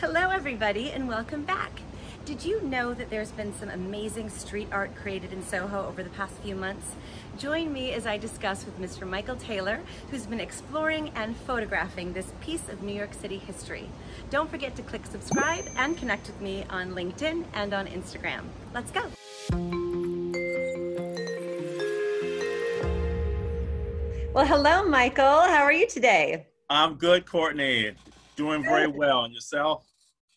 Hello everybody and welcome back. Did you know that there's been some amazing street art created in Soho over the past few months? Join me as I discuss with Mr. Michael Taylor, who's been exploring and photographing this piece of New York City history. Don't forget to click subscribe and connect with me on LinkedIn and on Instagram. Let's go. Well, hello Michael, how are you today? I'm good, Courtney. Doing very well. And yourself?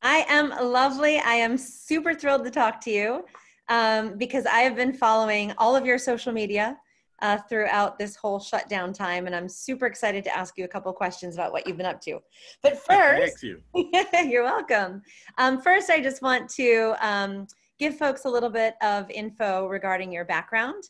I am lovely. I am super thrilled to talk to you because I have been following all of your social media throughout this whole shutdown time, and I'm super excited to ask you a couple questions about what you've been up to. But first, Thank you. You're welcome. First, I just want to give folks a little bit of info regarding your background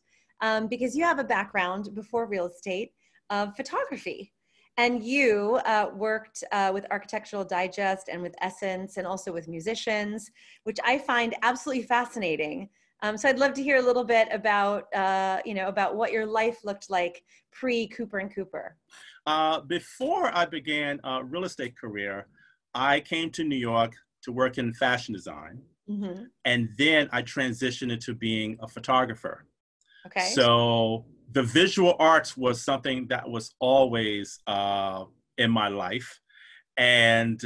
because you have a background before real estate of photography. And you worked with Architectural Digest and with Essence and also with musicians, which I find absolutely fascinating. So I'd love to hear a little bit about, about what your life looked like pre-Cooper and Cooper. Before I began a real estate career, I came to New York to work in fashion design. Mm-hmm. And then I transitioned into being a photographer. Okay. So the visual arts was something that was always in my life. And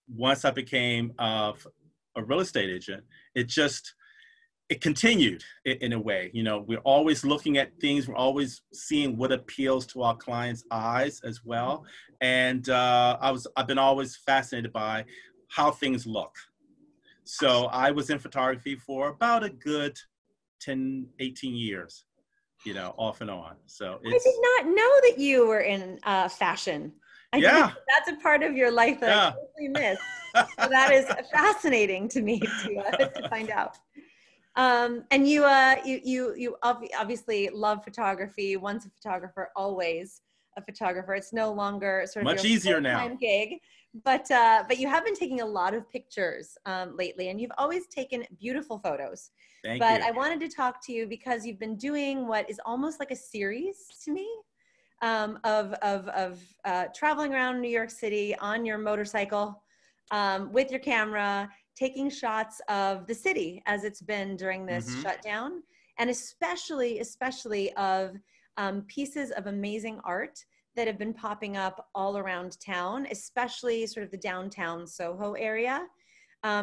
once I became a real estate agent, it continued in a way. You know, we're always looking at things. We're always seeing what appeals to our clients' eyes as well. And I've been always fascinated by how things look. So I was in photography for about a good 10, 18 years. You know, off and on. So I did not know that you were in fashion. I think that's a part of your life that I totally missed. So that is fascinating to me to find out. And you obviously love photography. Once a photographer, always a photographer. It's no longer sort of much easier now gig. But you have been taking a lot of pictures lately, and you've always taken beautiful photos. Thank you. I wanted to talk to you because you've been doing what is almost like a series to me of traveling around New York City on your motorcycle with your camera, taking shots of the city as it's been during this shutdown, and especially of pieces of amazing art that have been popping up all around town, especially sort of the downtown Soho area.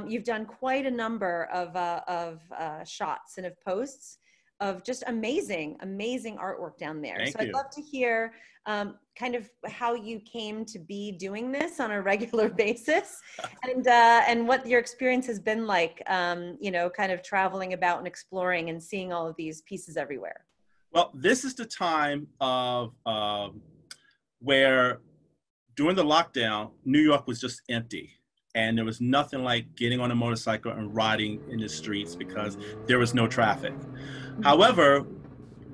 You've done quite a number of shots and of posts of just amazing artwork down there. Thank you. I'd love to hear kind of how you came to be doing this on a regular basis and what your experience has been like, kind of traveling about and exploring and seeing all of these pieces everywhere. Well, this is the time of where during the lockdown, New York was just empty. And there was nothing like getting on a motorcycle and riding in the streets because there was no traffic. However,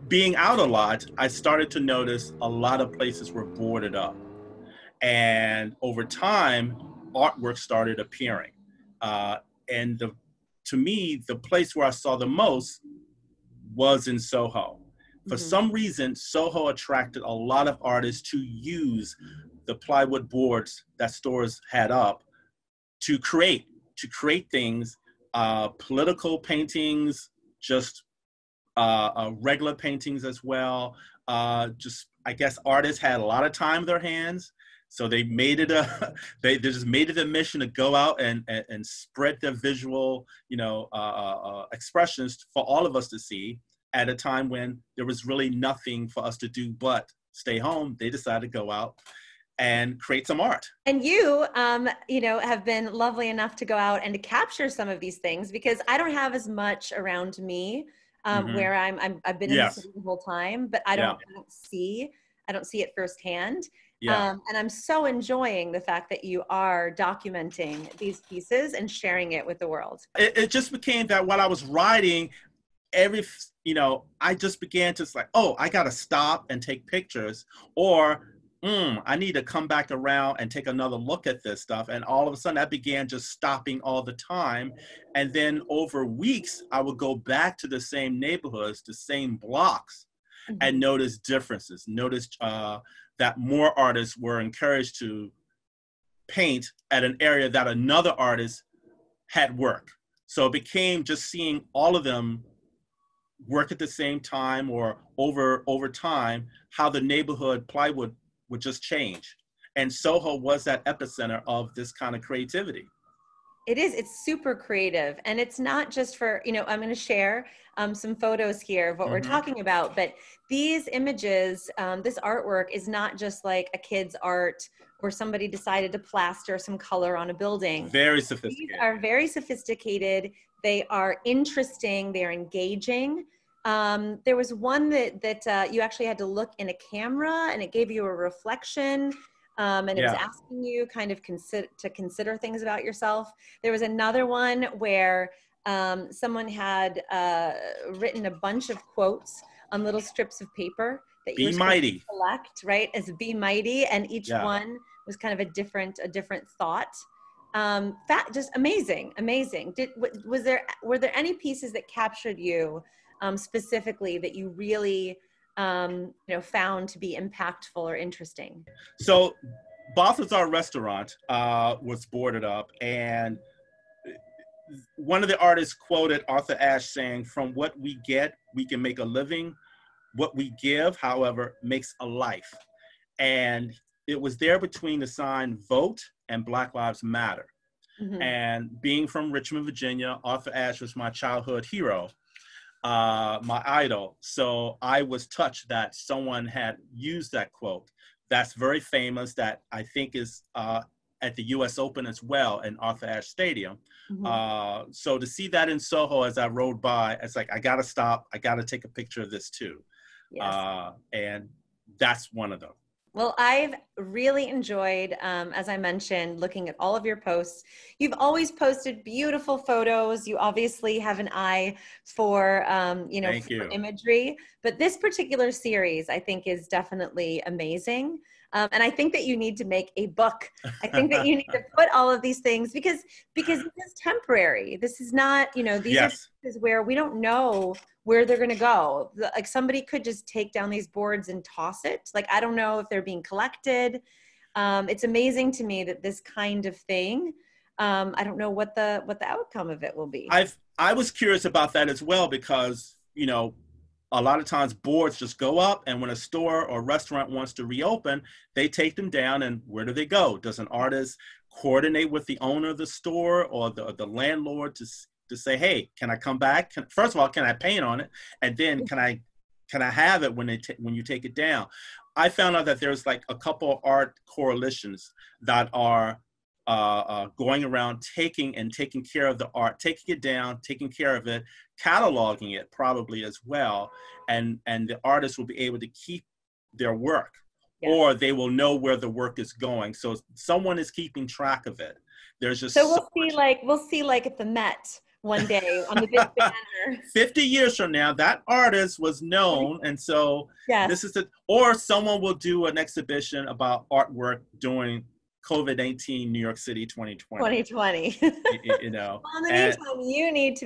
being out a lot, I started to notice a lot of places were boarded up. And over time, artwork started appearing. To me, the place where I saw the most was in Soho. For some reason, Soho attracted a lot of artists to use the plywood boards that stores had up to create things, political paintings, just regular paintings as well. I guess artists had a lot of time in their hands, so they made it they just made it a mission to go out and spread their visual, expressions for all of us to see at a time when there was really nothing for us to do but stay home. They decided to go out and create some art. And you, have been lovely enough to go out and to capture some of these things because I don't have as much around me where I've been in the city the whole time, but I don't see it firsthand. Yeah. And I'm so enjoying the fact that you are documenting these pieces and sharing it with the world. It just became that while I was writing, I just began to like, oh, I got to stop and take pictures, or I need to come back around and take another look at this stuff. And all of a sudden I began just stopping all the time. And then over weeks, I would go back to the same neighborhoods, the same blocks, and notice differences, notice that more artists were encouraged to paint at an area that another artist had work. So it became just seeing all of them work at the same time or over time, how the neighborhood plywood would just change. And Soho was that epicenter of this kind of creativity. It is. It's super creative. And it's not just for, you know, I'm going to share some photos here of what we're talking about, but these images, this artwork is not just like a kid's art or somebody decided to plaster some color on a building. Very sophisticated. These are very sophisticated. They are interesting. They're engaging. There was one that you actually had to look in a camera and it gave you a reflection. And it was asking you kind of consider things about yourself. There was another one where someone had written a bunch of quotes on little strips of paper that you were supposed to collect, right, as be mighty, and each one was kind of a different thought. Just amazing. Were there any pieces that captured you specifically that you really found to be impactful or interesting? So Balthazar Restaurant was boarded up, and one of the artists quoted Arthur Ashe saying, "From what we get, we can make a living. What we give, however, makes a life." And it was there between the sign Vote and Black Lives Matter. And being from Richmond, Virginia, Arthur Ashe was my childhood hero. My idol. So I was touched that someone had used that quote. That's very famous, that I think is at the US Open as well in Arthur Ashe Stadium. So to see that in Soho as I rode by, it's like, I gotta stop, I gotta take a picture of this too. And that's one of them. Well, I've really enjoyed, as I mentioned, looking at all of your posts. You've always posted beautiful photos. You obviously have an eye for, for imagery. But this particular series, I think, is definitely amazing. And I think that you need to make a book. I think that you need to put all of these things because this is temporary. This is not, these are places where we don't know where they're going to go. Like somebody could just take down these boards and toss it. Like, I don't know if they're being collected. It's amazing to me that this kind of thing, I don't know what the outcome of it will be. I was curious about that as well, because, a lot of times boards just go up, and when a store or restaurant wants to reopen, they take them down, and where do they go? Does an artist coordinate with the owner of the store or the landlord to say, hey, can I come back? First of all, can I paint on it? And then can I have it when you take it down? I found out that there's like a couple of art coalitions that are going around taking care of the art, taking it down, taking care of it, cataloging it probably as well. And the artists will be able to keep their work, or they will know where the work is going. So someone is keeping track of it. There's just we'll see like at the Met one day on the big banner. 50 years from now, that artist was known. And so this is or someone will do an exhibition about artwork during COVID-19 New York City 2020. 2020. Well, in the meantime, you need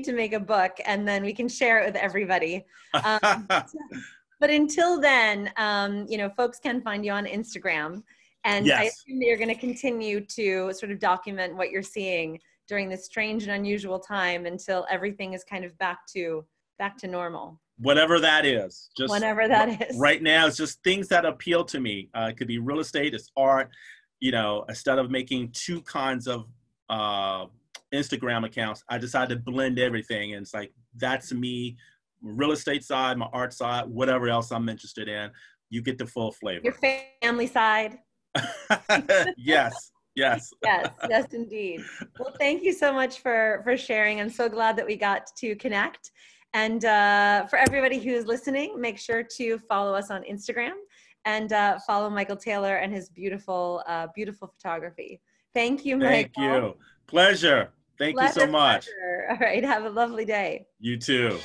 to make a book, and then we can share it with everybody. But until then, folks can find you on Instagram, and I assume that you're going to continue to sort of document what you're seeing during this strange and unusual time until everything is kind of back to normal. Whatever that is. Just whatever that is. Right now, it's just things that appeal to me. It could be real estate, it's art. Instead of making two kinds of Instagram accounts, I decided to blend everything. And it's like, that's me, real estate side, my art side, whatever else I'm interested in. You get the full flavor. Your family side. Yes. Yes, indeed. Well, thank you so much for sharing. I'm so glad that we got to connect. And for everybody who's listening, make sure to follow us on Instagram and follow Michael Taylor and his beautiful photography. Thank you, Michael. Thank you. Pleasure. Thank you so much. Pleasure. All right. Have a lovely day. You too.